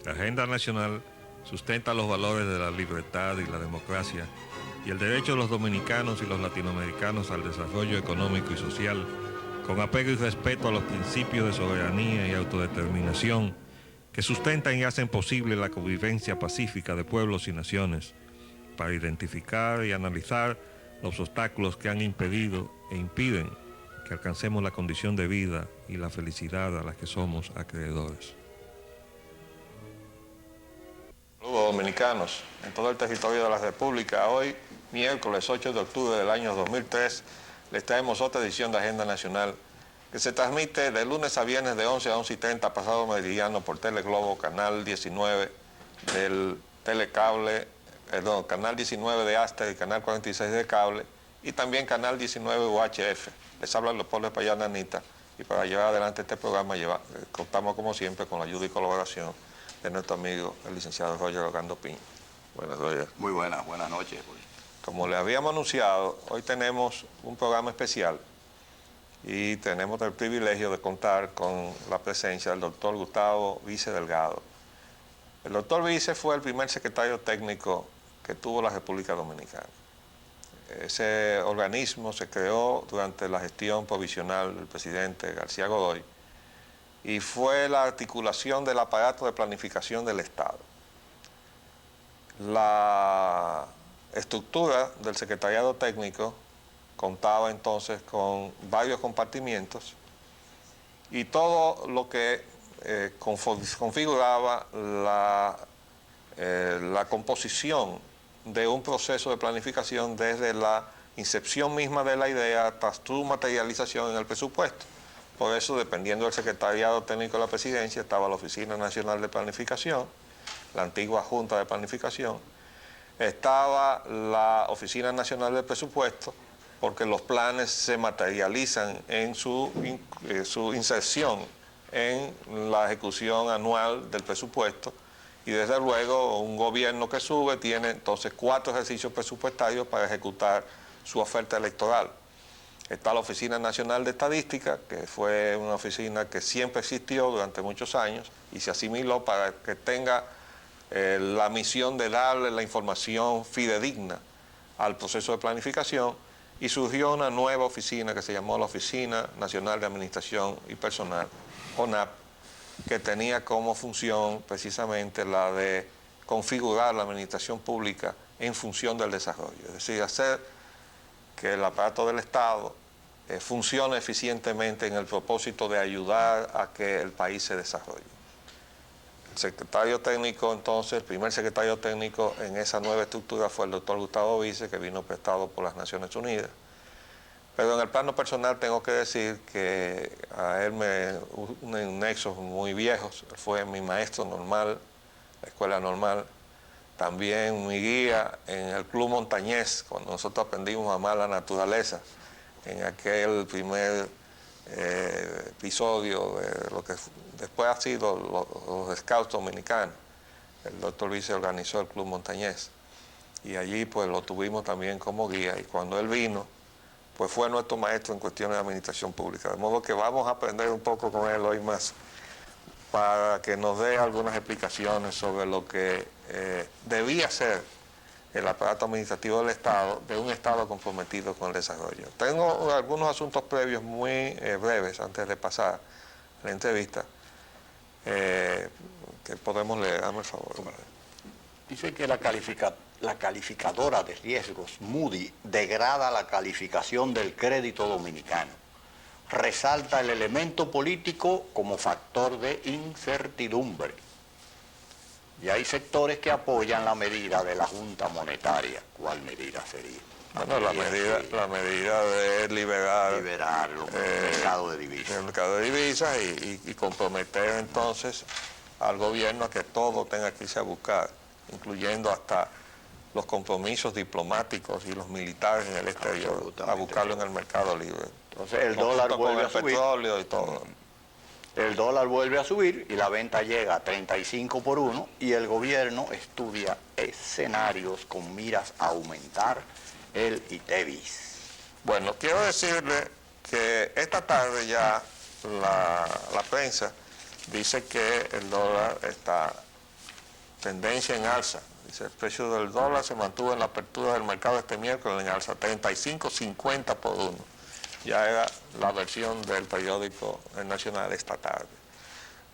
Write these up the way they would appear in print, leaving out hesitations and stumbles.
La agenda nacional sustenta los valores de la libertad y la democracia y el derecho de los dominicanos y los latinoamericanos al desarrollo económico y social, con apego y respeto a los principios de soberanía y autodeterminación que sustentan y hacen posible la convivencia pacífica de pueblos y naciones, para identificar y analizar los obstáculos que han impedido e impiden que alcancemos la condición de vida y la felicidad a las que somos acreedores. Saludos dominicanos en todo el territorio de la República. Hoy, miércoles 8 de octubre del año 2003, les traemos otra edición de Agenda Nacional que se transmite de lunes a viernes de 11 a 11:30 pasado meridiano por Teleglobo, canal 19 del Telecable, canal 19 de Aster y canal 46 de Cable, y también canal 19 UHF. Les habla Leopoldo Payán Anita, y para llevar adelante este programa contamos como siempre con la ayuda y colaboración de nuestro amigo el licenciado Roger Orlando Piña. Buenas, Roger. Muy buenas noches. Como le habíamos anunciado, hoy tenemos un programa especial y tenemos el privilegio de contar con la presencia del doctor Gustavo Vice Delgado. El doctor Vice fue el primer secretario técnico que tuvo la República Dominicana. Ese organismo se creó durante la gestión provisional del presidente García Godoy y fue la articulación del aparato de planificación del Estado. La estructura del secretariado técnico contaba entonces con varios compartimientos y todo lo que configuraba la composición de un proceso de planificación desde la incepción misma de la idea hasta su materialización en el presupuesto. Por eso, dependiendo del secretariado técnico de la presidencia, estaba la Oficina Nacional de Planificación, la antigua Junta de Planificación, estaba la Oficina Nacional del Presupuesto, porque los planes se materializan en su inserción en la ejecución anual del presupuesto, y desde luego un gobierno que sube tiene entonces 4 ejercicios presupuestarios para ejecutar su oferta electoral. Está la Oficina Nacional de Estadística, que fue una oficina que siempre existió durante muchos años y se asimiló para que tenga la misión de darle la información fidedigna al proceso de planificación, y surgió una nueva oficina que se llamó la Oficina Nacional de Administración y Personal, ONAP, que tenía como función precisamente la de configurar la administración pública en función del desarrollo, es decir, hacer que el aparato del Estado funcione eficientemente en el propósito de ayudar a que el país se desarrolle. El secretario técnico, entonces, el primer secretario técnico en esa nueva estructura fue el doctor Gustavo Vice, que vino prestado por las Naciones Unidas. Pero en el plano personal tengo que decir que a él me unen nexos muy viejos. Fue mi maestro normal, la escuela normal, también mi guía en el Club Montañés, cuando nosotros aprendimos a amar la naturaleza, en aquel primer episodio de lo que después ha sido los Scouts dominicanos. El doctor Vice organizó el Club Montañés y allí pues lo tuvimos también como guía, y cuando él vino pues fue nuestro maestro en cuestiones de administración pública, de modo que vamos a aprender un poco con él hoy más para que nos dé algunas explicaciones sobre lo que debía ser el aparato administrativo del Estado, de un Estado comprometido con el desarrollo. Tengo algunos asuntos previos muy breves antes de pasar a la entrevista, que podemos leer. Dame el favor. Dice que la calificadora de riesgos Moody degrada la calificación del crédito dominicano. Resalta el elemento político como factor de incertidumbre. Y hay sectores que apoyan la medida de la Junta Monetaria. ¿Cuál medida sería? Bueno, la medida de liberar el mercado de divisas. El mercado de divisas y comprometer entonces al gobierno a que todo tenga que irse a buscar, incluyendo hasta los compromisos diplomáticos y los militares en el exterior, a buscarlo en el mercado libre. Entonces el dólar vuelve a subir. Petróleo y todo. el dólar vuelve a subir y la venta llega a 35 por 1 y el gobierno estudia escenarios con miras a aumentar el ITEVIS. Bueno, quiero decirle que esta tarde ya la prensa dice que el dólar está tendencia en alza. Dice, el precio del dólar se mantuvo en la apertura del mercado este miércoles en alza, 35.50 por 1. Ya era la versión del periódico El Nacional esta tarde.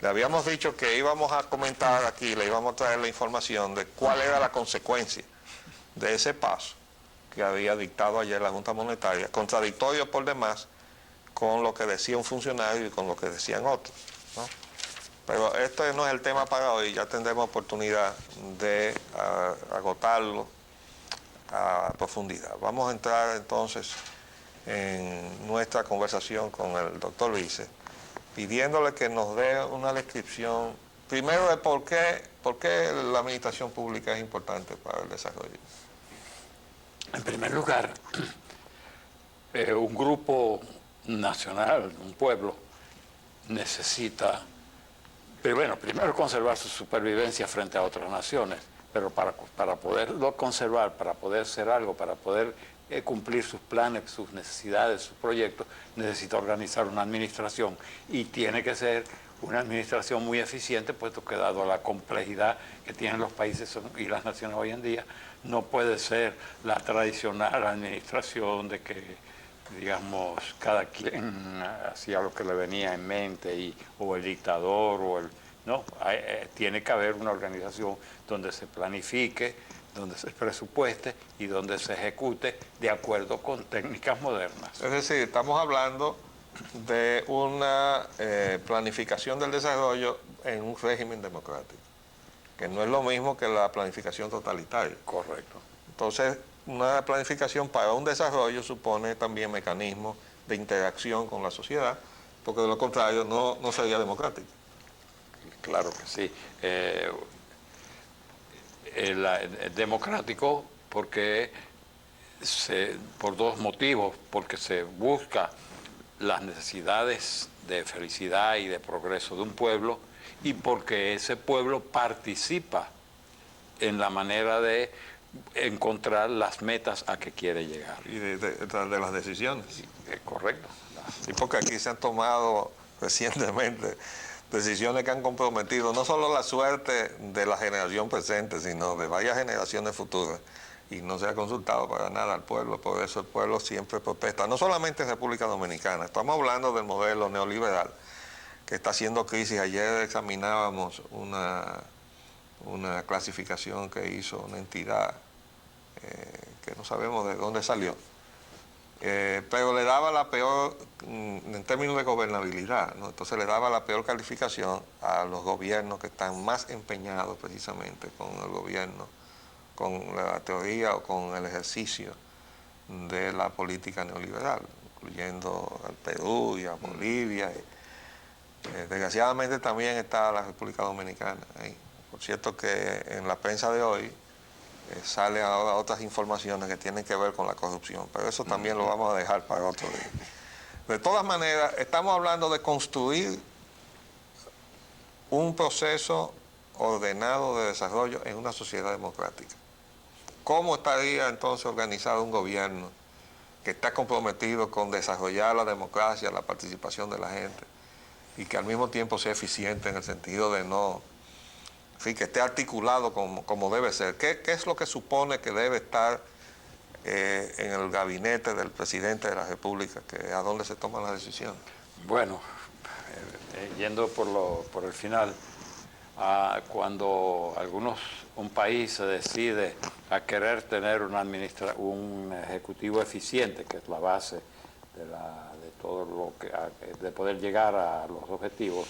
Le habíamos dicho que íbamos a comentar aquí, le íbamos a traer la información de cuál era la consecuencia de ese paso que había dictado ayer la Junta Monetaria, contradictorio por demás con lo que decía un funcionario y con lo que decían otros, ¿no? Pero este no es el tema para hoy, ya tendremos oportunidad de agotarlo a profundidad. Vamos a entrar entonces en nuestra conversación con el doctor Vice, pidiéndole que nos dé una descripción, primero de por qué la administración pública es importante para el desarrollo. En primer lugar, un grupo nacional, un pueblo, necesita, pero bueno, primero conservar su supervivencia frente a otras naciones, pero para poderlo conservar, para poder hacer algo, para poder cumplir sus planes, sus necesidades, sus proyectos, necesita organizar una administración y tiene que ser una administración muy eficiente, puesto que dado la complejidad que tienen los países y las naciones hoy en día, no puede ser la tradicional administración de que, digamos, cada quien hacía lo que le venía en mente, o el dictador, no, tiene que haber una organización donde se planifique, donde se presupueste y donde se ejecute de acuerdo con técnicas modernas. Es decir, estamos hablando de una planificación del desarrollo en un régimen democrático, que no es lo mismo que la planificación totalitaria. Correcto. Entonces, una planificación para un desarrollo supone también mecanismos de interacción con la sociedad, porque de lo contrario no sería democrático. Claro que sí. Democrático porque por dos motivos, porque se busca las necesidades de felicidad y de progreso de un pueblo y porque ese pueblo participa en la manera de encontrar las metas a que quiere llegar. Y de las decisiones. Correcto. Y porque aquí se han tomado recientemente decisiones que han comprometido no solo la suerte de la generación presente, sino de varias generaciones futuras. Y no se ha consultado para nada al pueblo, por eso el pueblo siempre protesta. No solamente en República Dominicana, estamos hablando del modelo neoliberal que está haciendo crisis. Ayer examinábamos una clasificación que hizo una entidad que no sabemos de dónde salió, pero le daba la peor, en términos de gobernabilidad, ¿no? Entonces le daba la peor calificación a los gobiernos que están más empeñados precisamente con el gobierno, con la teoría o con el ejercicio de la política neoliberal, incluyendo al Perú y a Bolivia. Desgraciadamente también está la República Dominicana ahí. Por cierto que en la prensa de hoy salen ahora otras informaciones que tienen que ver con la corrupción, pero eso también lo vamos a dejar para otro día. De todas maneras, estamos hablando de construir un proceso ordenado de desarrollo en una sociedad democrática. ¿Cómo estaría entonces organizado un gobierno que está comprometido con desarrollar la democracia, la participación de la gente, y que al mismo tiempo sea eficiente en el sentido de que esté articulado como debe ser? ¿Qué es lo que supone que debe estar en el gabinete del presidente de la República, a dónde se toman las decisiones? Bueno, yendo por el final, cuando un país se decide a querer tener un ejecutivo eficiente, que es la base de todo de poder llegar a los objetivos,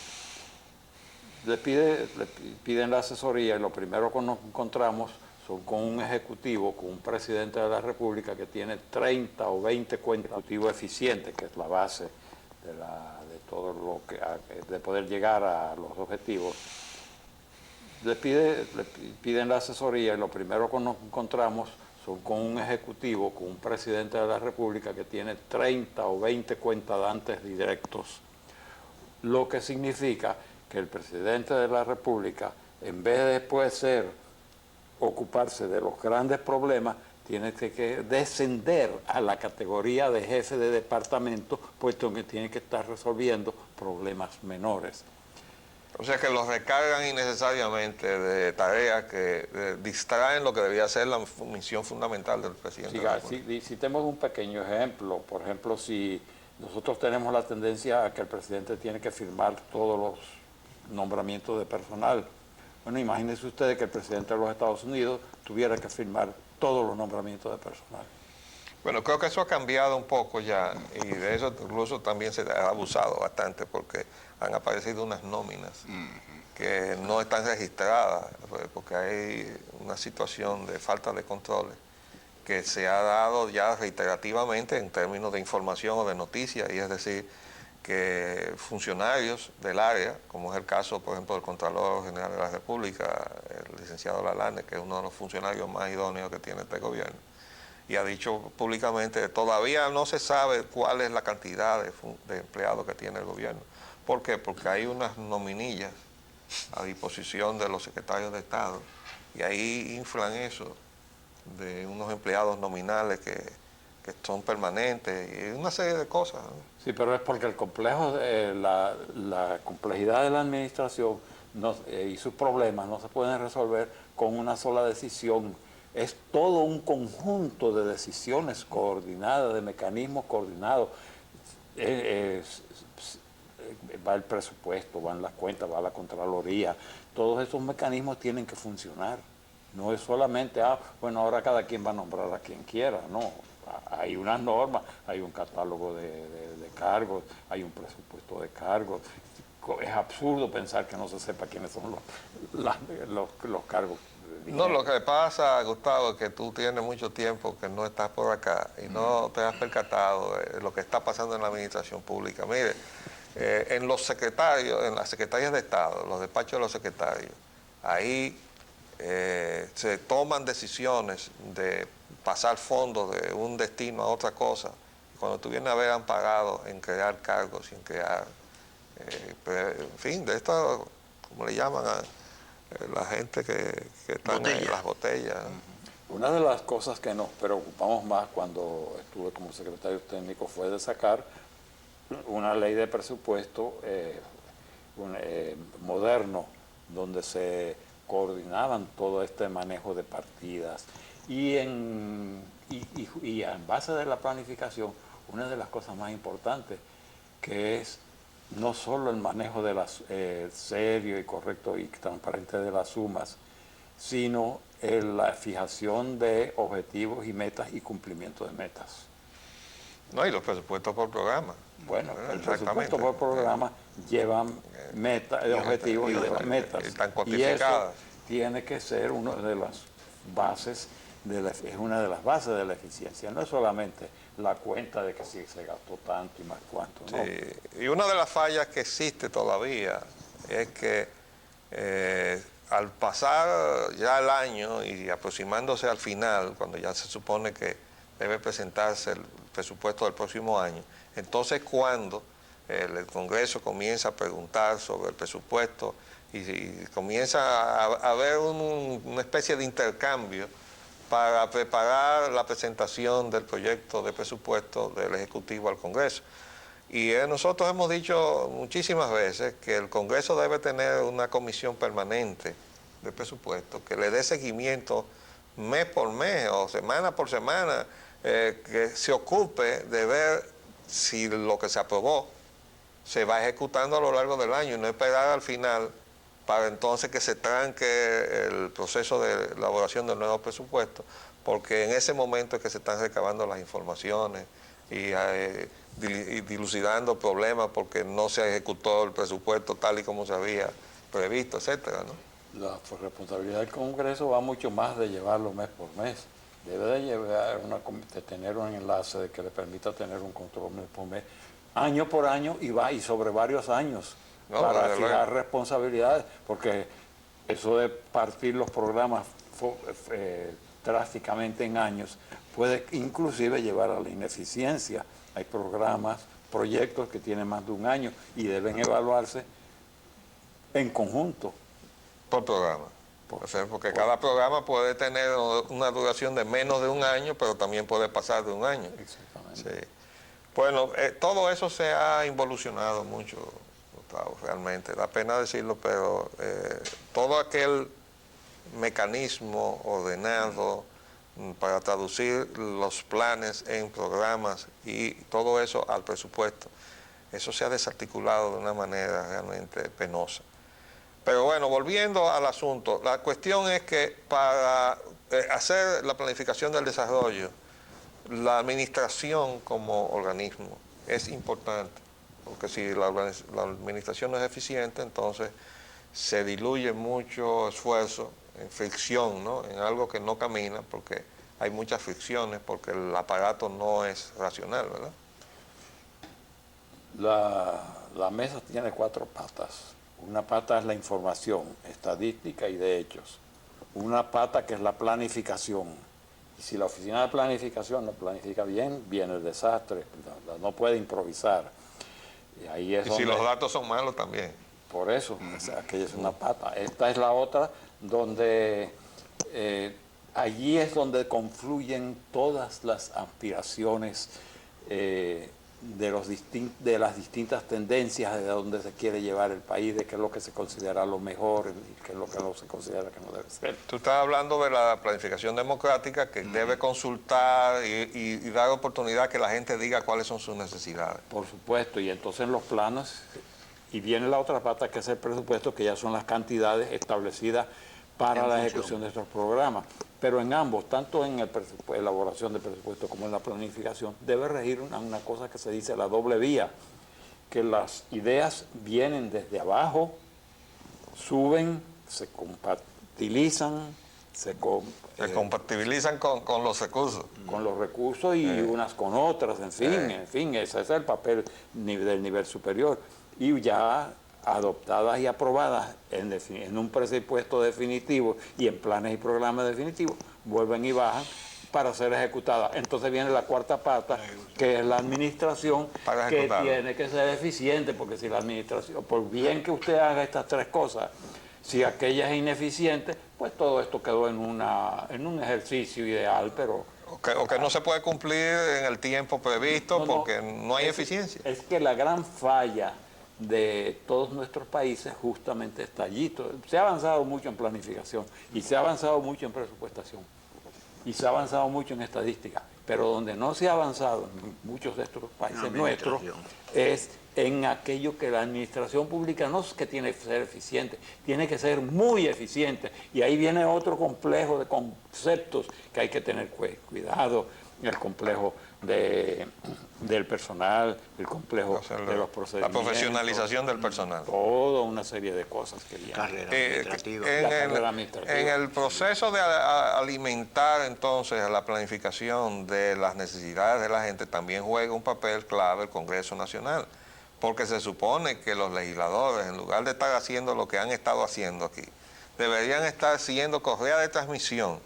le piden la asesoría y lo primero que nos encontramos son con un ejecutivo, con un presidente de la República que tiene 30 o 20 cuentas. Ejecutivo eficiente, que es la base de todo de poder llegar a los objetivos. Le piden la asesoría y lo primero que nos encontramos son con un ejecutivo, con un presidente de la República que tiene 30 o 20 cuentadantes directos, lo que significa que el presidente de la República, en vez de después ocuparse de los grandes problemas, tiene que descender a la categoría de jefe de departamento, puesto que tiene que estar resolviendo problemas menores. O sea que los recargan innecesariamente de tareas que distraen lo que debía ser la misión fundamental del presidente. Si tenemos un pequeño ejemplo, por ejemplo, si nosotros tenemos la tendencia a que el presidente tiene que firmar todos los nombramientos de personal. Bueno, imagínense ustedes que el presidente de los Estados Unidos tuviera que firmar todos los nombramientos de personal. Bueno, creo que eso ha cambiado un poco ya y de eso incluso también se ha abusado bastante porque han aparecido unas nóminas que no están registradas porque hay una situación de falta de controles que se ha dado ya reiterativamente en términos de información o de noticias, y es decir, que funcionarios del área, como es el caso, por ejemplo, del Contralor General de la República, el licenciado Lalane, que es uno de los funcionarios más idóneos que tiene este gobierno, y ha dicho públicamente que todavía no se sabe cuál es la cantidad de empleados que tiene el gobierno. ¿Por qué? Porque hay unas nominillas a disposición de los secretarios de Estado, y ahí inflan eso de unos empleados nominales que son permanentes y una serie de cosas, ¿no? Sí, pero es porque el complejo, la complejidad de la administración y sus problemas no se pueden resolver con una sola decisión. Es todo un conjunto de decisiones coordinadas, de mecanismos coordinados. Va el presupuesto, van las cuentas, va la Contraloría. Todos esos mecanismos tienen que funcionar. No es solamente, bueno, ahora cada quien va a nombrar a quien quiera, no. Hay unas normas, hay un catálogo de cargos, hay un presupuesto de cargos. Es absurdo pensar que no se sepa quiénes son los cargos. No, lo que pasa, Gustavo, es que tú tienes mucho tiempo que no estás por acá y no te has percatado de lo que está pasando en la administración pública. Mire, en los secretarios, en las secretarías de Estado, los despachos de los secretarios, ahí se toman decisiones de pasar fondos de un destino a otra cosa. Cuando tú vienes a ver, han pagado en crear cargos, en crear, en fin, de esto, como le llaman a la gente que están en las botellas. Una de las cosas que nos preocupamos más cuando estuve como secretario técnico fue de sacar una ley de presupuesto moderno, donde se coordinaban todo este manejo de partidas. Y en base de la planificación, una de las cosas más importantes, que es no solo el manejo de las serio y correcto y transparente de las sumas, sino la fijación de objetivos y metas y cumplimiento de metas. No, y los presupuestos por programa. Bueno, el presupuesto por programa llevan objetivos y metas. Están y cuantificadas. eso tiene que ser una de las bases es una de las bases de la eficiencia. No es solamente la cuenta de que si se gastó tanto y más cuánto, ¿no? Sí. Y una de las fallas que existe todavía es que al pasar ya el año y aproximándose al final, cuando ya se supone que debe presentarse el presupuesto del próximo año, entonces cuando el Congreso comienza a preguntar sobre el presupuesto y comienza a haber una especie de intercambio para preparar la presentación del proyecto de presupuesto del Ejecutivo al Congreso. Y nosotros hemos dicho muchísimas veces que el Congreso debe tener una comisión permanente de presupuesto que le dé seguimiento mes por mes o semana por semana, que se ocupe de ver si lo que se aprobó se va ejecutando a lo largo del año y no esperar al final para entonces que se tranque el proceso de elaboración del nuevo presupuesto, porque en ese momento es que se están recabando las informaciones y dilucidando problemas porque no se ejecutó el presupuesto tal y como se había previsto, etcétera, ¿no? La responsabilidad del Congreso va mucho más de llevarlo mes por mes. Debe de tener un enlace de que le permita tener un control mes por mes, año por año y sobre varios años. No, para fijar responsabilidades, porque eso de partir los programas drásticamente en años puede inclusive llevar a la ineficiencia. Hay programas proyectos que tienen más de un año y deben evaluarse en conjunto. Por programa. O sea, porque cada programa puede tener una duración de menos de un año, pero también puede pasar de un año. Exactamente. Sí. Bueno, todo eso se ha involucionado mucho, Gustavo, realmente. Da pena decirlo, pero todo aquel mecanismo ordenado para traducir los planes en programas y todo eso al presupuesto, eso se ha desarticulado de una manera realmente penosa. Pero bueno, volviendo al asunto, la cuestión es que para hacer la planificación del desarrollo, la administración como organismo es importante, porque si la administración no es eficiente, entonces se diluye mucho esfuerzo en fricción, ¿no? En algo que no camina, porque hay muchas fricciones, porque el aparato no es racional, ¿verdad? La mesa tiene 4 patas. Una pata es la información, estadística y de hechos. Una pata que es la planificación. Y si la oficina de planificación no planifica bien, viene el desastre, no puede improvisar. Y ahí es Y donde, si los datos son malos también. por eso, aquella es una pata. Esta es la otra donde allí es donde confluyen todas las aspiraciones de las distintas tendencias de dónde se quiere llevar el país, de qué es lo que se considera lo mejor y qué es lo que no se considera que no debe ser. Tú estás hablando de la planificación democrática que debe consultar y dar oportunidad que la gente diga cuáles son sus necesidades. Por supuesto, y entonces en los planos, y viene la otra pata que es el presupuesto, que ya son las cantidades establecidas para la ejecución de estos programas. Pero en ambos, tanto en la elaboración del presupuesto como en la planificación, debe regir una cosa que se dice la doble vía, que las ideas vienen desde abajo, suben, se compatibilizan, Se compatibilizan con los recursos. con los recursos y unas con otras, en fin, ese es el papel del nivel superior. Y ya adoptadas y aprobadas en un presupuesto definitivo y en planes y programas definitivos, vuelven y bajan para ser ejecutadas. Entonces viene la cuarta pata, que es la administración, que tiene que ser eficiente, porque si la administración, por bien que usted haga estas 3 cosas, si aquella es ineficiente, pues todo esto quedó en un ejercicio ideal, pero... O que no se puede cumplir en el tiempo previsto porque no hay eficiencia. Es que la gran falla de todos nuestros países justamente está allí. Se ha avanzado mucho en planificación y se ha avanzado mucho en presupuestación y se ha avanzado mucho en estadística, pero donde no se ha avanzado en muchos de estos países nuestros es en aquello que la administración pública no es que tiene que ser eficiente, tiene que ser muy eficiente, y ahí viene otro complejo de conceptos que hay que tener cuidado, el complejo del personal, el complejo de los procedimientos. La profesionalización del personal. Toda una serie de cosas que vienen. Carrera administrativa. En el proceso de alimentar entonces la planificación de las necesidades de la gente también juega un papel clave el Congreso Nacional, porque se supone que los legisladores, en lugar de estar haciendo lo que han estado haciendo aquí, deberían estar siguiendo correa de transmisión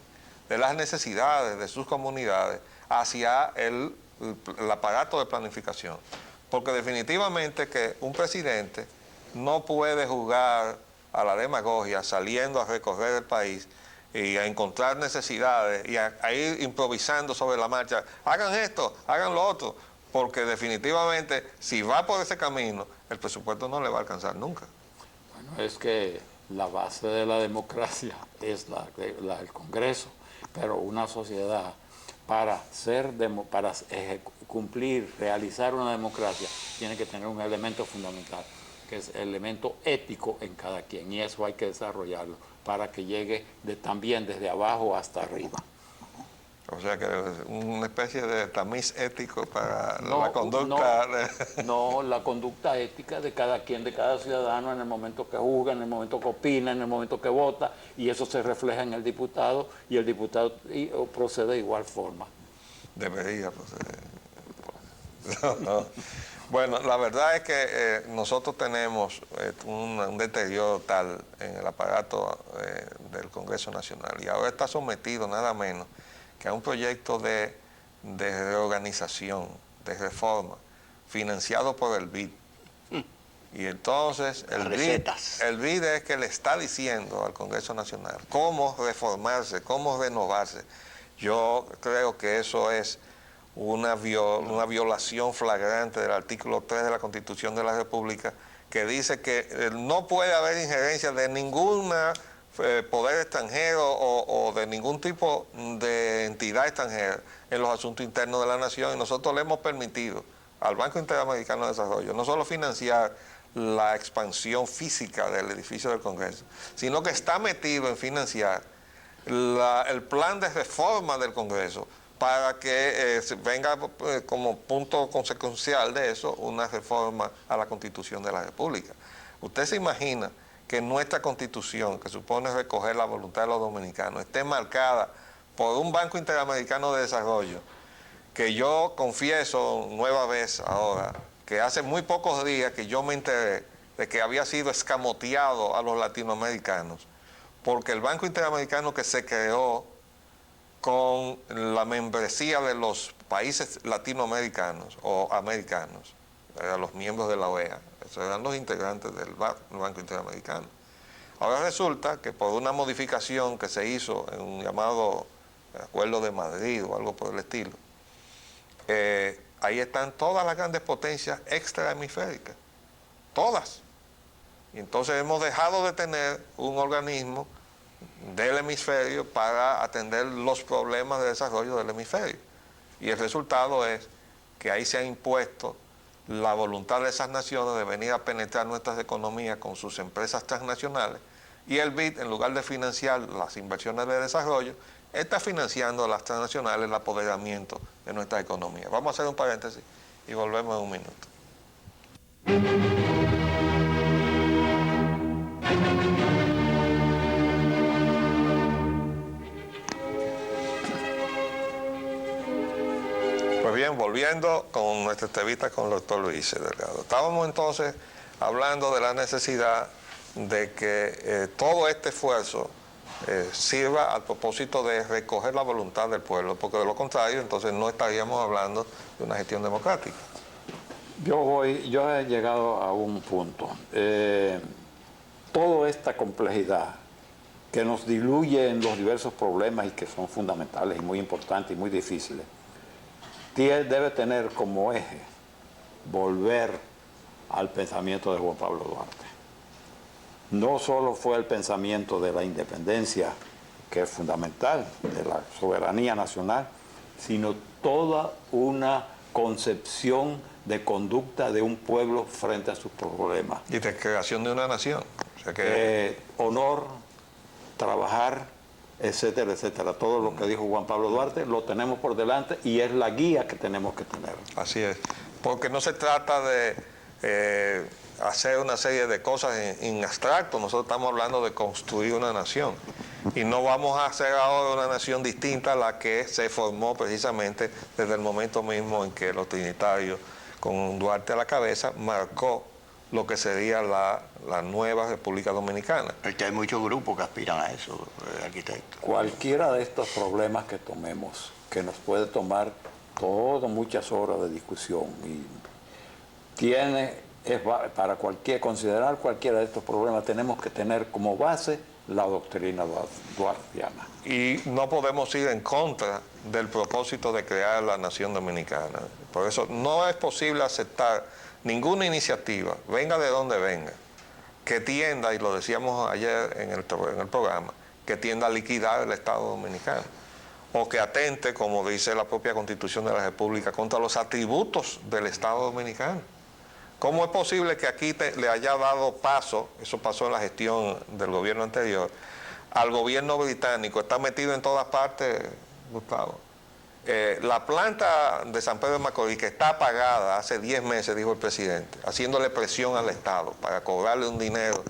de las necesidades de sus comunidades hacia el aparato de planificación. Porque definitivamente que un presidente no puede jugar a la demagogia saliendo a recorrer el país y a encontrar necesidades y a ir improvisando sobre la marcha. Hagan esto, hagan lo otro, porque definitivamente si va por ese camino, el presupuesto no le va a alcanzar nunca. Bueno, es que la base de la democracia es el Congreso, pero una sociedad para cumplir, realizar una democracia, tiene que tener un elemento fundamental, que es el elemento ético en cada quien, y eso hay que desarrollarlo para que llegue también desde abajo hasta arriba. O sea que es una especie de tamiz ético para la conducta. No, la conducta ética de cada quien, de cada ciudadano, en el momento que juzga, en el momento que opina, en el momento que vota, y eso se refleja en el diputado, y el diputado procede de igual forma. Debería proceder. No. Bueno, la verdad es que nosotros tenemos un deterioro tal en el aparato del Congreso Nacional, y ahora está sometido nada menos que a un proyecto de reorganización, de reforma, financiado por el BID. Y entonces el BID es que le está diciendo al Congreso Nacional cómo reformarse, cómo renovarse. Yo creo que eso es una violación flagrante del artículo 3 de la Constitución de la República, que dice que no puede haber injerencia de ningún poder extranjero o de ningún tipo de entidad extranjera en los asuntos internos de la nación, y nosotros le hemos permitido al Banco Interamericano de Desarrollo no solo financiar la expansión física del edificio del Congreso, sino que está metido en financiar el plan de reforma del Congreso para que venga como punto consecuencial de eso una reforma a la Constitución de la República. Usted se imagina que nuestra Constitución, que supone recoger la voluntad de los dominicanos, esté marcada por un Banco Interamericano de Desarrollo, que yo confieso nueva vez ahora, que hace muy pocos días que yo me enteré de que había sido escamoteado a los latinoamericanos, porque el Banco Interamericano que se creó con la membresía de los países latinoamericanos o americanos, eran los miembros de la OEA, esos eran los integrantes del Banco Interamericano. Ahora resulta que por una modificación que se hizo en un llamado Acuerdo de Madrid o algo por el estilo, ahí están todas las grandes potencias extrahemisféricas, todas. Y entonces hemos dejado de tener un organismo del hemisferio para atender los problemas de desarrollo del hemisferio. Y el resultado es que ahí se ha impuesto la voluntad de esas naciones de venir a penetrar nuestras economías con sus empresas transnacionales, y el BID, en lugar de financiar las inversiones de desarrollo, está financiando a las transnacionales el apoderamiento de nuestra economía. Vamos a hacer un paréntesis y volvemos en un minuto. Pues bien, volviendo con nuestra entrevista con el doctor Luis Delgado. Estábamos entonces hablando de la necesidad de que todo este esfuerzo sirva al propósito de recoger la voluntad del pueblo, porque de lo contrario entonces no estaríamos hablando de una gestión democrática. Yo he llegado a un punto. Toda esta complejidad que nos diluye en los diversos problemas y que son fundamentales y muy importantes y muy difíciles, debe tener como eje volver al pensamiento de Juan Pablo Duarte. No solo fue el pensamiento de la independencia, que es fundamental, de la soberanía nacional, sino toda una concepción de conducta de un pueblo frente a sus problemas. Y de creación de una nación. O sea que... honor, trabajar, etcétera, etcétera. Todo lo que dijo Juan Pablo Duarte lo tenemos por delante y es la guía que tenemos que tener. Así es. Porque no se trata de hacer una serie de cosas en abstracto. Nosotros estamos hablando de construir una nación. Y no vamos a hacer ahora una nación distinta a la que se formó precisamente desde el momento mismo en que los trinitarios, con Duarte a la cabeza, marcó lo que sería la nueva República Dominicana. Porque hay muchos grupos que aspiran a eso, arquitecto. Cualquiera de estos problemas que tomemos, que nos puede tomar muchas horas de discusión, y para considerar cualquiera de estos problemas tenemos que tener como base la doctrina duartiana. Y no podemos ir en contra del propósito de crear la nación dominicana. Por eso no es posible aceptar ninguna iniciativa, venga de donde venga, que tienda, y lo decíamos ayer en el programa, que tienda a liquidar el Estado dominicano, o que atente, como dice la propia Constitución de la República, contra los atributos del Estado dominicano. ¿Cómo es posible que aquí le haya dado paso, eso pasó en la gestión del gobierno anterior, al gobierno británico? Está metido en todas partes, Gustavo. La planta de San Pedro de Macorís, que está apagada hace 10 meses, dijo el presidente, haciéndole presión al Estado para cobrarle un dinero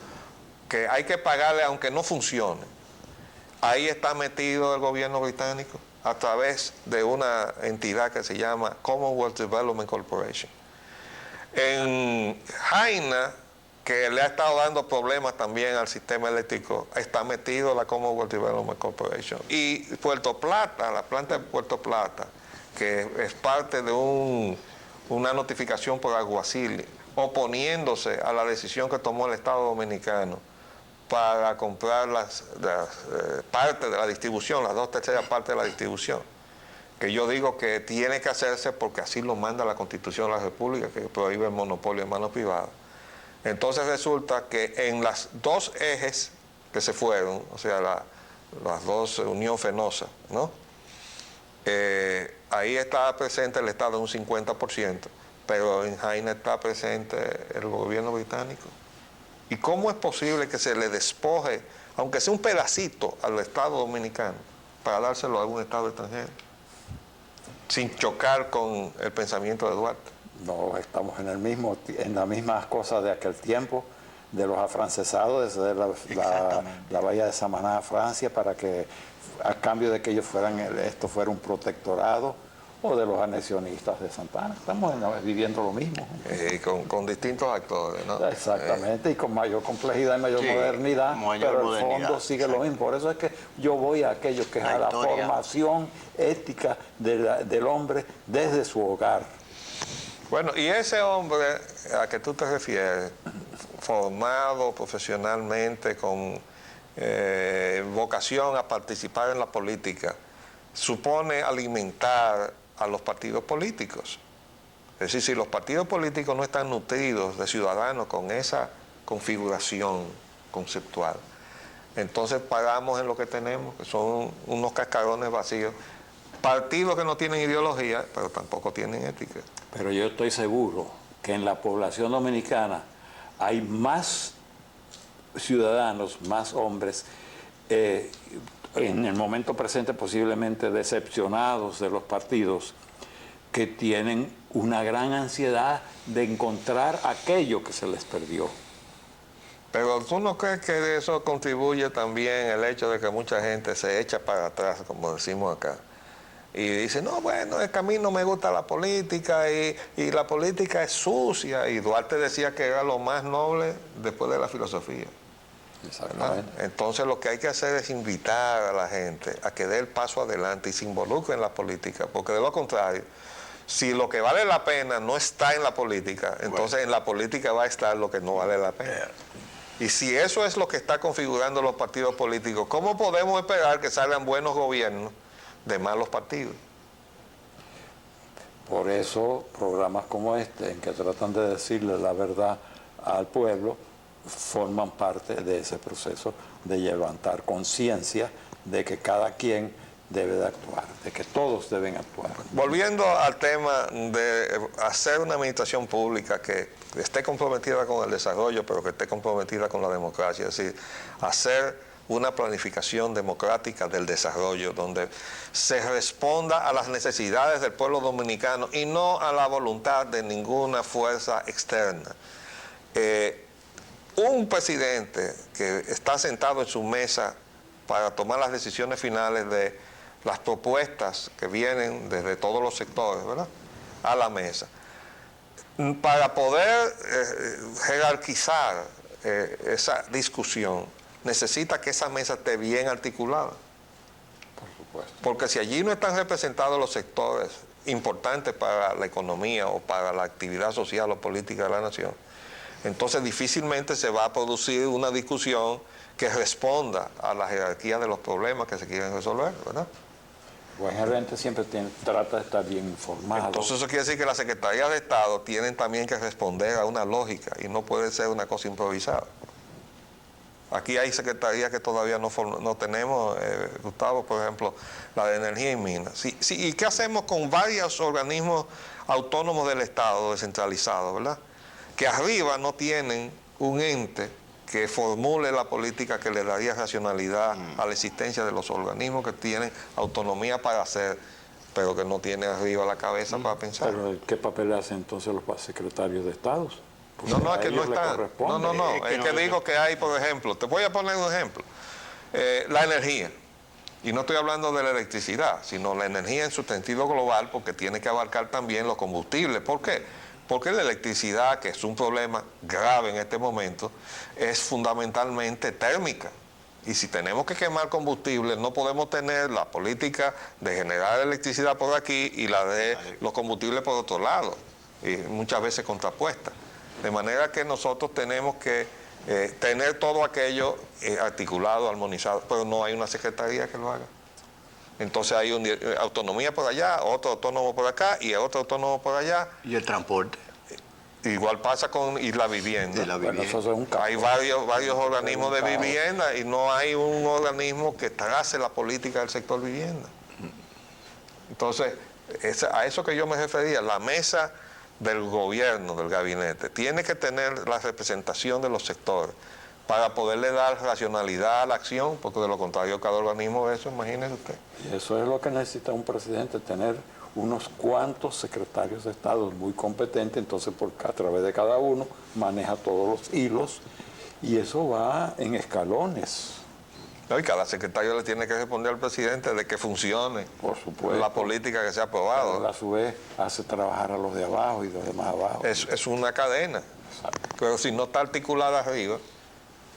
que hay que pagarle aunque no funcione. Ahí está metido el gobierno británico a través de una entidad que se llama Commonwealth Development Corporation. En Jaina, que le ha estado dando problemas también al sistema eléctrico, está metido la Commonwealth Development Corporation. Y Puerto Plata, la planta de Puerto Plata, que es parte de una notificación por alguacil oponiéndose a la decisión que tomó el Estado Dominicano para comprar parte de la distribución, las 2/3 partes de la distribución, que yo digo que tiene que hacerse porque así lo manda la Constitución de la República, que prohíbe el monopolio en manos privadas. Entonces resulta que en las dos ejes que se fueron, o sea, las dos Unión Fenosa, ¿no? Ahí está presente el Estado un 50%, pero en Jaina está presente el gobierno británico. ¿Y cómo es posible que se le despoje, aunque sea un pedacito, al Estado Dominicano para dárselo a algún Estado extranjero, sin chocar con el pensamiento de Duarte? No, estamos en las mismas cosas de aquel tiempo, de los afrancesados, desde la bahía de Samaná a Francia, para que a cambio de que ellos esto fuera un protectorado, o de los anexionistas de Santa Ana. Estamos viviendo lo mismo. Con distintos actores, ¿no? Exactamente, y con mayor complejidad y mayor modernidad, pero el fondo sigue lo mismo. Por eso es que yo voy a aquello que es a la formación ética del hombre desde su hogar. Bueno, y ese hombre a que tú te refieres, formado profesionalmente, con vocación a participar en la política, supone alimentar a los partidos políticos. Es decir, si los partidos políticos no están nutridos de ciudadanos con esa configuración conceptual, entonces pagamos en lo que tenemos, que son unos cascarones vacíos. Partidos que no tienen ideología, pero tampoco tienen ética. Pero yo estoy seguro que en la población dominicana hay más ciudadanos, más hombres, en el momento presente posiblemente decepcionados de los partidos, que tienen una gran ansiedad de encontrar aquello que se les perdió. Pero ¿tú no crees que de eso contribuye también el hecho de que mucha gente se echa para atrás, como decimos acá? Y dice, no, bueno, es que a mí no me gusta la política y la política es sucia. Y Duarte decía que era lo más noble después de la filosofía. Exactamente. Entonces lo que hay que hacer es invitar a la gente a que dé el paso adelante y se involucre en la política, porque de lo contrario, si lo que vale la pena no está en la política, entonces en la política va a estar lo que no vale la pena. Y si eso es lo que está configurando los partidos políticos, ¿cómo podemos esperar que salgan buenos gobiernos de malos partidos? Por eso programas como este, en que tratan de decirle la verdad al pueblo, forman parte de ese proceso de levantar conciencia de que cada quien debe de actuar, de que todos deben actuar. Volviendo al tema de hacer una administración pública que esté comprometida con el desarrollo, pero que esté comprometida con la democracia, es decir, hacer una planificación democrática del desarrollo, donde se responda a las necesidades del pueblo dominicano y no a la voluntad de ninguna fuerza externa. Un presidente que está sentado en su mesa para tomar las decisiones finales de las propuestas que vienen desde todos los sectores, ¿verdad?, a la mesa, para poder jerarquizar esa discusión, necesita que esa mesa esté bien articulada. Por supuesto. Porque si allí no están representados los sectores importantes para la economía o para la actividad social o política de la nación, entonces difícilmente se va a producir una discusión que responda a la jerarquía de los problemas que se quieren resolver, ¿verdad? El buen gerente siempre trata de estar bien informado. Entonces eso quiere decir que las secretarías de Estado tienen también que responder a una lógica y no puede ser una cosa improvisada. Aquí hay secretarías que todavía no tenemos, Gustavo, por ejemplo, la de Energía y Minas. ¿Y qué hacemos con varios organismos autónomos del Estado descentralizados, verdad?, que arriba no tienen un ente que formule la política que le daría racionalidad a la existencia de los organismos que tienen autonomía para hacer, pero que no tienen arriba la cabeza para pensar? Pero ¿qué papel hacen entonces los secretarios de Estado? Pues No, es que no está. No, es que digo que hay, por ejemplo, te voy a poner un ejemplo, la energía. Y no estoy hablando de la electricidad, sino la energía en su sentido global, porque tiene que abarcar también los combustibles. ¿Por qué? Porque la electricidad, que es un problema grave en este momento, es fundamentalmente térmica. Y si tenemos que quemar combustible, no podemos tener la política de generar electricidad por aquí y la de los combustibles por otro lado. y muchas veces contrapuestas. De manera que nosotros tenemos que tener todo aquello articulado, armonizado, pero no hay una secretaría que lo haga. Entonces hay una autonomía por allá, otro autónomo por acá y otro autónomo por allá. ¿Y el transporte? Igual pasa con la vivienda. Bueno, eso es un campo. Hay varios organismos de vivienda y no hay un organismo que trace la política del sector vivienda. Entonces, a eso que yo me refería, la mesa del gobierno, del gabinete, tiene que tener la representación de los sectores para poderle dar racionalidad a la acción, porque de lo contrario cada organismo de eso, imagínese usted. Y eso es lo que necesita un presidente, tener unos cuantos secretarios de Estado muy competentes, entonces a través de cada uno maneja todos los hilos y eso va en escalones. ¿No? Y cada secretario le tiene que responder al presidente de que funcione Por supuesto. la política que se ha aprobado. Pero a su vez hace trabajar a los de abajo y los demás abajo. Es una cadena, Exacto. pero si no está articulada arriba,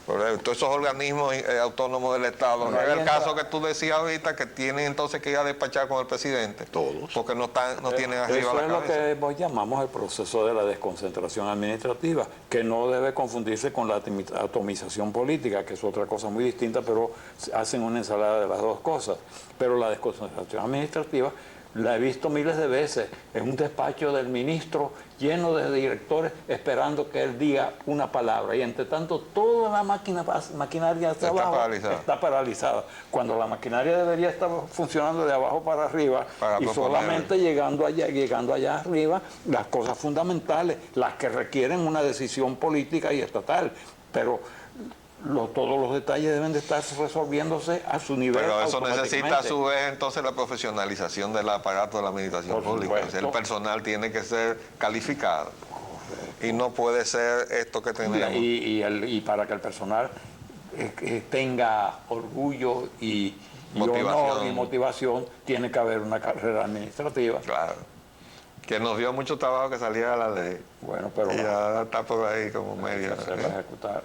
por ejemplo, todos esos organismos autónomos del Estado, no es el caso que tú decías ahorita, que tienen entonces que ir a despachar con el presidente. Todos. Porque no tienen arriba Eso la es cabeza. lo que hoy llamamos el proceso de la desconcentración administrativa, que no debe confundirse con la atomización política, que es otra cosa muy distinta, pero hacen una ensalada de las dos cosas. Pero la desconcentración administrativa la he visto miles de veces, en un despacho del ministro lleno de directores esperando que él diga una palabra y entre tanto toda la maquinaria de trabajo está paralizada, cuando la maquinaria debería estar funcionando de abajo para arriba y solamente llegando allá arriba las cosas fundamentales, las que requieren una decisión política y estatal, pero todos los detalles deben de estar resolviéndose a su nivel. Pero eso necesita a su vez entonces la profesionalización del aparato de la administración pública. O sea, el personal tiene que ser calificado. Correcto. Y no puede ser esto que tenemos. Y para que el personal tenga orgullo y honor y motivación, tiene que haber una carrera administrativa. Claro. Que nos dio mucho trabajo que saliera la ley. Bueno, pero y ya está por ahí como medio. Hay que hacerla ejecutar.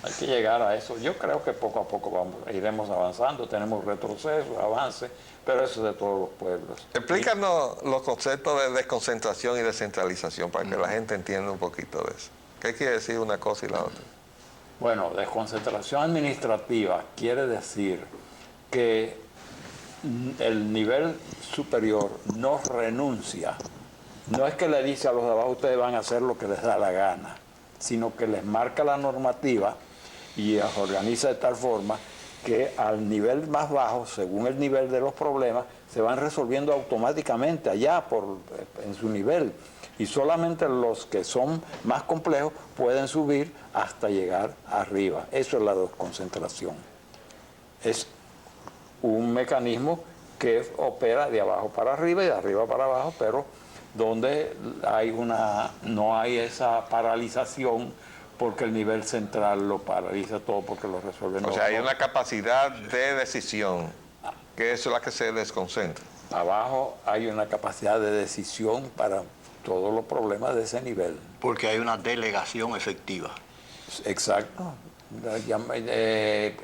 Hay que llegar a eso. Yo creo que poco a poco iremos avanzando. Tenemos retrocesos, avances, pero eso es de todos los pueblos. Explícanos los conceptos de desconcentración y descentralización para que la gente entienda un poquito de eso. ¿Qué quiere decir una cosa y la otra? Bueno, desconcentración administrativa quiere decir que el nivel superior no renuncia, no es que le dice a los de abajo ustedes van a hacer lo que les da la gana, sino que les marca la normativa y las organiza de tal forma que al nivel más bajo, según el nivel de los problemas, se van resolviendo automáticamente allá en su nivel y solamente los que son más complejos pueden subir hasta llegar arriba. Eso es la desconcentración. Es un mecanismo que opera de abajo para arriba y de arriba para abajo, pero donde no hay esa paralización porque el nivel central lo paraliza todo porque lo resuelve. O sea, hay una capacidad de decisión, que es la que se desconcentra. Abajo hay una capacidad de decisión para todos los problemas de ese nivel. Porque hay una delegación efectiva. Exacto.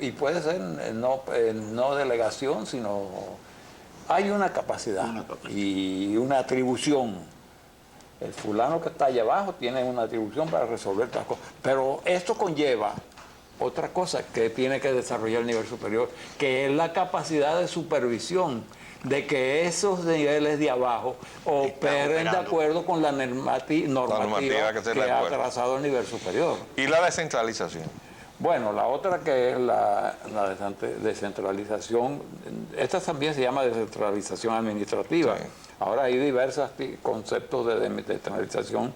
Y puede ser no delegación, sino hay una capacidad y una atribución. El fulano que está allá abajo tiene una atribución para resolver estas cosas. Pero esto conlleva otra cosa que tiene que desarrollar el nivel superior, que es la capacidad de supervisión, de que esos niveles de abajo operen de acuerdo con la normativa que ha trazado el nivel superior. ¿Y la descentralización? Bueno, la otra que es la descentralización, esta también se llama descentralización administrativa. Sí. Ahora hay diversos conceptos de descentralización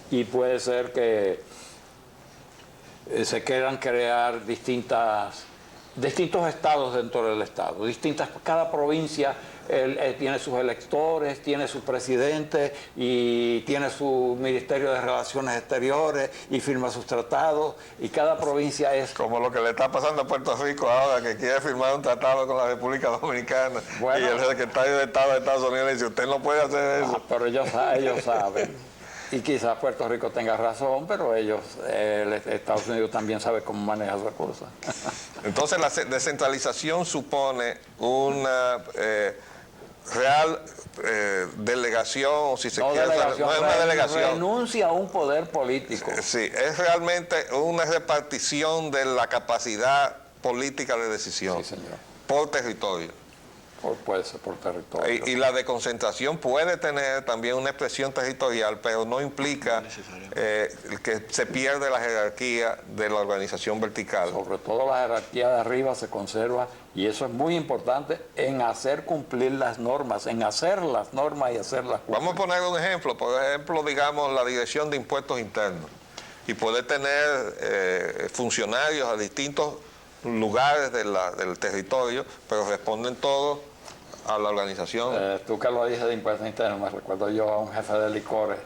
y puede ser que se quieran crear distintos estados dentro del estado, cada provincia tiene sus electores, tiene su presidente y tiene su Ministerio de Relaciones Exteriores y firma sus tratados y cada provincia es... Como lo que le está pasando a Puerto Rico ahora, que quiere firmar un tratado con la República Dominicana, bueno, y el secretario de Estado de Estados Unidos le dice, usted no puede hacer eso. Pero ellos saben. Y quizás Puerto Rico tenga razón, pero Estados Unidos también sabe cómo manejar esa cosa. Entonces la descentralización supone una real delegación, o si se No quiere, delegación, no es una delegación. renuncia a un poder político. Sí, es realmente una repartición de la capacidad política de decisión Sí, señor. por territorio. Puede ser por territorio. Y la desconcentración puede tener también una expresión territorial, pero no implica que se pierde la jerarquía de la organización vertical. Sobre todo la jerarquía de arriba se conserva, y eso es muy importante en hacer cumplir las normas, en hacer las normas y hacerlas cumplir. Vamos a poner un ejemplo, por ejemplo, digamos, la Dirección de Impuestos Internos, y puede tener funcionarios a distintos lugares del territorio, pero responden todos a la organización. Tú que lo dices de impuestos internos, me recuerdo yo a un jefe de licores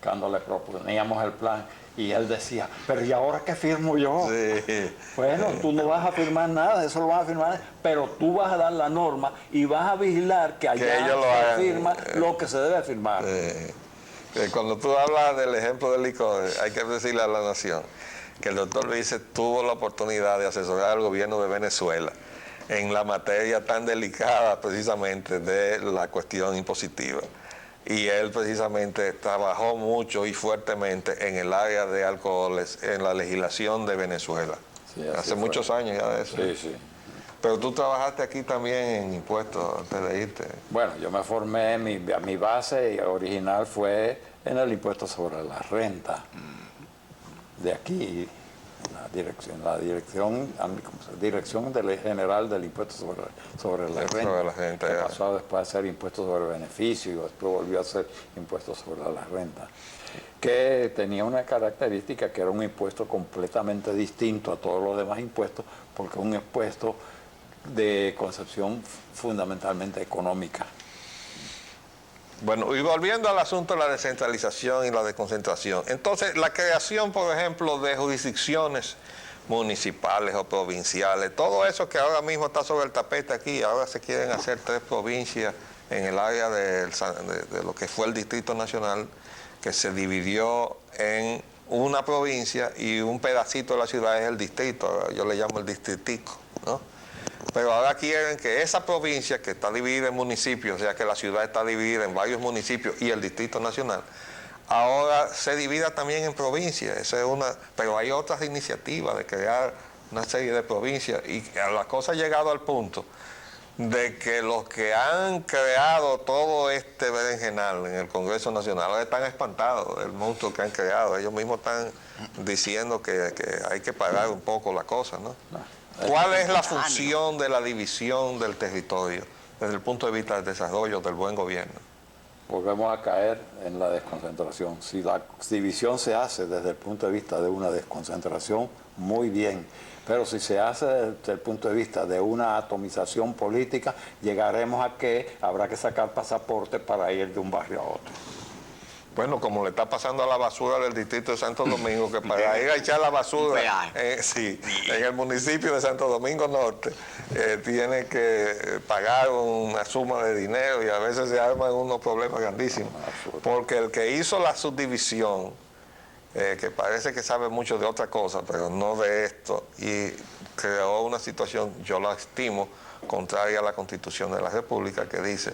cuando le proponíamos el plan y él decía, pero ¿y ahora qué firmo yo? Sí. Bueno, tú no vas a firmar nada, eso lo vas a firmar, pero tú vas a dar la norma y vas a vigilar que allá ellos lo se hagan. firma lo que se debe firmar. Cuando tú hablas del ejemplo del licor, hay que decirle a la nación que el doctor Luis tuvo la oportunidad de asesorar al gobierno de Venezuela en la materia tan delicada precisamente de la cuestión impositiva. Y él precisamente trabajó mucho y fuertemente en el área de alcoholes, en la legislación de Venezuela. Sí, Hace muchos años ya de eso. Sí, sí. Pero tú trabajaste aquí también en impuestos antes de irte. Bueno, yo me formé, mi base original fue en el impuesto sobre la renta. De aquí, dirección general del impuesto sobre la renta. Sobre la renta, que ya. pasó después a ser impuesto sobre beneficio y después volvió a ser impuesto sobre la renta, que tenía una característica que era un impuesto completamente distinto a todos los demás impuestos, porque es un impuesto de concepción fundamentalmente económica. Bueno, y volviendo al asunto de la descentralización y la desconcentración. Entonces, la creación, por ejemplo, de jurisdicciones municipales o provinciales, todo eso que ahora mismo está sobre el tapete aquí, ahora se quieren hacer 3 provincias en el área de lo que fue el Distrito Nacional, que se dividió en una provincia y un pedacito de la ciudad es el distrito, yo le llamo el distritico, ¿no? Pero ahora quieren que esa provincia, que está dividida en municipios, o sea que la ciudad está dividida en varios municipios y el Distrito Nacional, ahora se divida también en provincias. Esa es pero hay otras iniciativas de crear una serie de provincias y la cosa ha llegado al punto de que los que han creado todo este berenjenal en el Congreso Nacional ahora están espantados del monstruo que han creado. Ellos mismos están diciendo que hay que parar un poco la cosa, ¿no? ¿Cuál es la función de la división del territorio desde el punto de vista del desarrollo del buen gobierno? Volvemos a caer en la desconcentración. Si la división se hace desde el punto de vista de una desconcentración, muy bien. Pero si se hace desde el punto de vista de una atomización política, llegaremos a que habrá que sacar pasaporte para ir de un barrio a otro. Bueno, como le está pasando a la basura del distrito de Santo Domingo, que para ir a echar la basura en el municipio de Santo Domingo Norte, tiene que pagar una suma de dinero y a veces se arman unos problemas grandísimos. Porque el que hizo la subdivisión, que parece que sabe mucho de otra cosa, pero no de esto, y creó una situación, yo la estimo, contraria a la Constitución de la República, que dice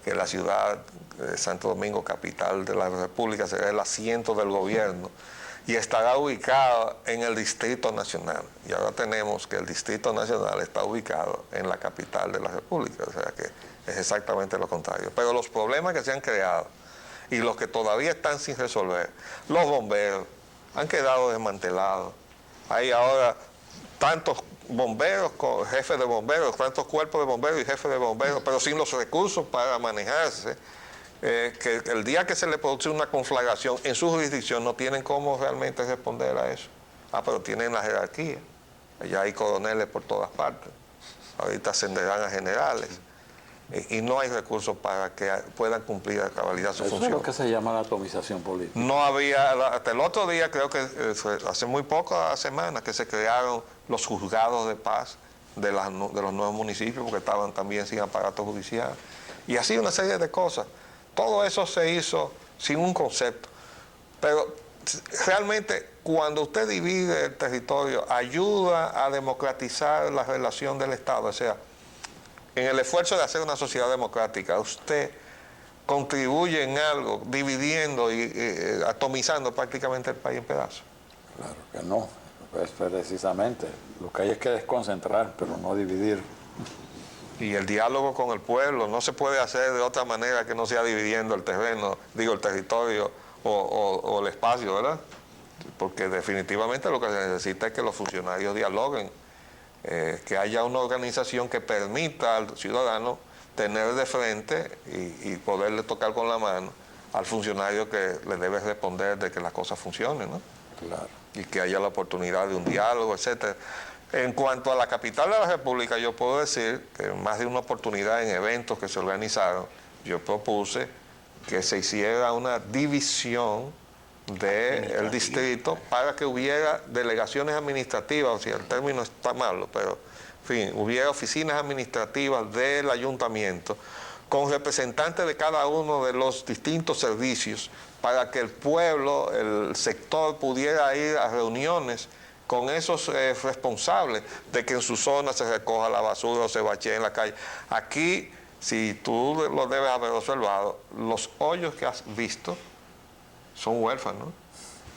que la ciudad de Santo Domingo, capital de la República, será el asiento del gobierno y estará ubicada en el Distrito Nacional. Y ahora tenemos que el Distrito Nacional está ubicado en la capital de la República, o sea que es exactamente lo contrario. Pero los problemas que se han creado y los que todavía están sin resolver, los bomberos han quedado desmantelados. Hay ahora tantos bomberos, jefes de bomberos, tantos cuerpos de bomberos y jefes de bomberos, pero sin los recursos para manejarse, que el día que se le produce una conflagración en su jurisdicción no tienen cómo realmente responder a eso. Pero tienen la jerarquía. Allá hay coroneles por todas partes. Ahorita ascenderán a generales. Y no hay recursos para que puedan cumplir a cabalidad su función. Eso es lo que se llama la atomización política. No había, hasta el otro día, creo que hace muy pocas semanas, que se crearon los juzgados de paz de los nuevos municipios, porque estaban también sin aparato judicial. Y así una serie de cosas. Todo eso se hizo sin un concepto. Pero realmente, cuando usted divide el territorio, ayuda a democratizar la relación del Estado. O sea, en el esfuerzo de hacer una sociedad democrática, usted contribuye en algo, dividiendo y atomizando prácticamente el país en pedazos. Claro que no. Pues precisamente, lo que hay es que desconcentrar, pero no dividir. Y el diálogo con el pueblo no se puede hacer de otra manera que no sea dividiendo el terreno, digo, el territorio o el espacio, ¿verdad? Porque definitivamente lo que se necesita es que los funcionarios dialoguen, que haya una organización que permita al ciudadano tener de frente y poderle tocar con la mano al funcionario que le debe responder de que las cosas funcionen, ¿no? Claro. Y que haya la oportunidad de un diálogo, etcétera. En cuanto a la capital de la República, yo puedo decir que en más de una oportunidad en eventos que se organizaron, yo propuse que se hiciera una división del distrito para que hubiera delegaciones administrativas, o sea, el término está malo, pero en fin, hubiera oficinas administrativas del ayuntamiento con representantes de cada uno de los distintos servicios para que el pueblo, el sector pudiera ir a reuniones con esos responsables de que en su zona se recoja la basura o se bachee en la calle. Aquí, si tú lo debes haber observado, los hoyos que has visto son huérfanos.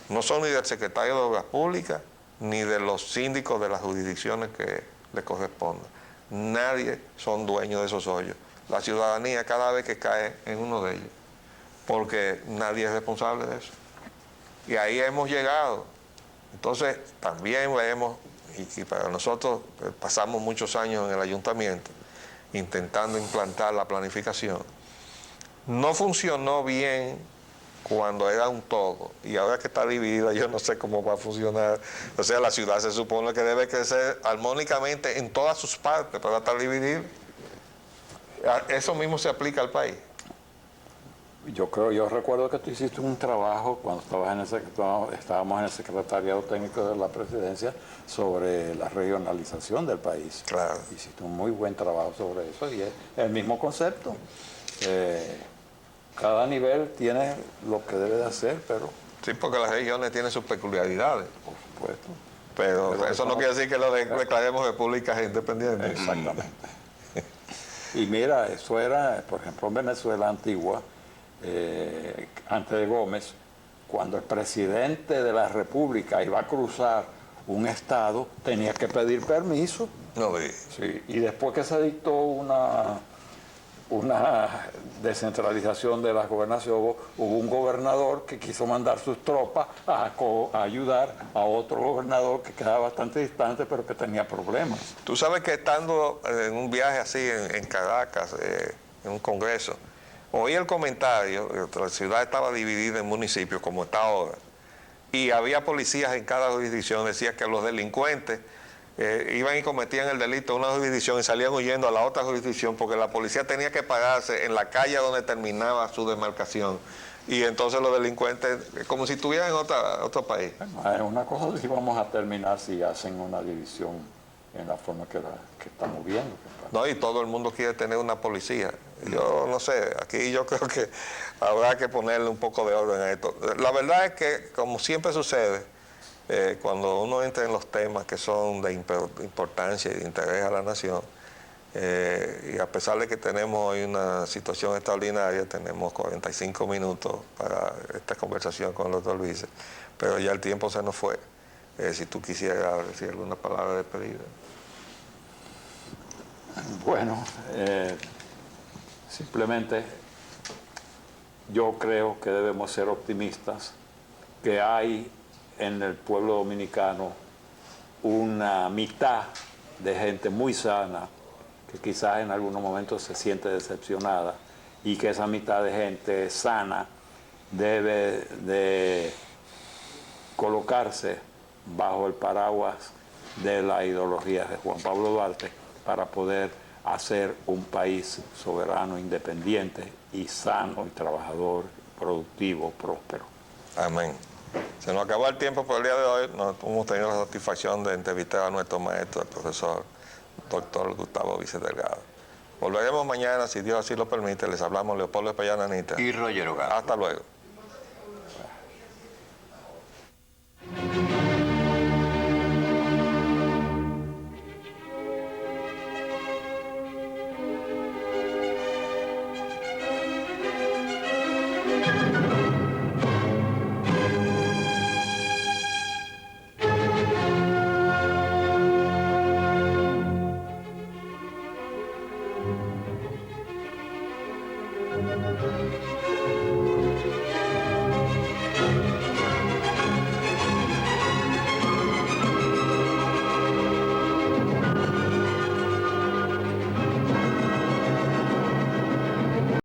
No son ni del secretario de Obras Públicas ni de los síndicos de las jurisdicciones que le correspondan. Nadie son dueños de esos hoyos. La ciudadanía cada vez que cae en uno de ellos, porque nadie es responsable de eso. Y ahí hemos llegado. Entonces, también vemos, y para nosotros pasamos muchos años en el ayuntamiento intentando implantar la planificación. No funcionó bien cuando era un todo, y ahora que está dividida, yo no sé cómo va a funcionar. O sea, la ciudad se supone que debe crecer armónicamente en todas sus partes, pero estar dividida. Eso mismo se aplica al país. Yo recuerdo que tú hiciste un trabajo cuando estábamos en el secretariado técnico de la presidencia sobre la regionalización del país. Claro. Hiciste un muy buen trabajo sobre eso y es el mismo concepto. Cada nivel tiene lo que debe de hacer, pero... Sí, porque las regiones tienen sus peculiaridades. Por supuesto. Pero eso no quiere decir que lo declaremos repúblicas independientes. Exactamente. Y mira, eso era, por ejemplo, en Venezuela antigua, antes de Gómez, cuando el presidente de la República iba a cruzar un estado, tenía que pedir permiso. No vi. Sí, y después que se dictó una descentralización de las gobernaciones, hubo un gobernador que quiso mandar sus tropas a ayudar a otro gobernador que quedaba bastante distante, pero que tenía problemas. Tú sabes que estando en un viaje así en Caracas, en un congreso, oí el comentario, la ciudad estaba dividida en municipios como está ahora, y había policías en cada jurisdicción, decía que los delincuentes iban y cometían el delito en una jurisdicción y salían huyendo a la otra jurisdicción porque la policía tenía que pararse en la calle donde terminaba su demarcación. Y entonces los delincuentes, como si estuvieran en otro país. Bueno, es una cosa que vamos a terminar si hacen una división en la forma que estamos viendo. No, y todo el mundo quiere tener una policía. Yo no sé, aquí yo creo que habrá que ponerle un poco de orden a esto. La verdad es que, como siempre sucede, cuando uno entra en los temas que son de importancia y de interés a la nación, y a pesar de que tenemos hoy una situación extraordinaria, tenemos 45 minutos para esta conversación con el doctor Luis, pero ya el tiempo se nos fue. Si tú quisieras decir alguna palabra de despedida. Bueno, simplemente yo creo que debemos ser optimistas, que hay en el pueblo dominicano una mitad de gente muy sana que quizás en algunos momentos se siente decepcionada y que esa mitad de gente sana debe de colocarse bajo el paraguas de la ideología de Juan Pablo Duarte para poder hacer un país soberano, independiente y sano y trabajador, productivo, próspero. Amén. Se nos acabó el tiempo por el día de hoy. Nos hemos tenido la satisfacción de entrevistar a nuestro maestro, el profesor doctor Gustavo Vícez Delgado. Volveremos mañana, si Dios así lo permite. Les hablamos Leopoldo Espellán Anita y Roger Hogar. Hasta luego.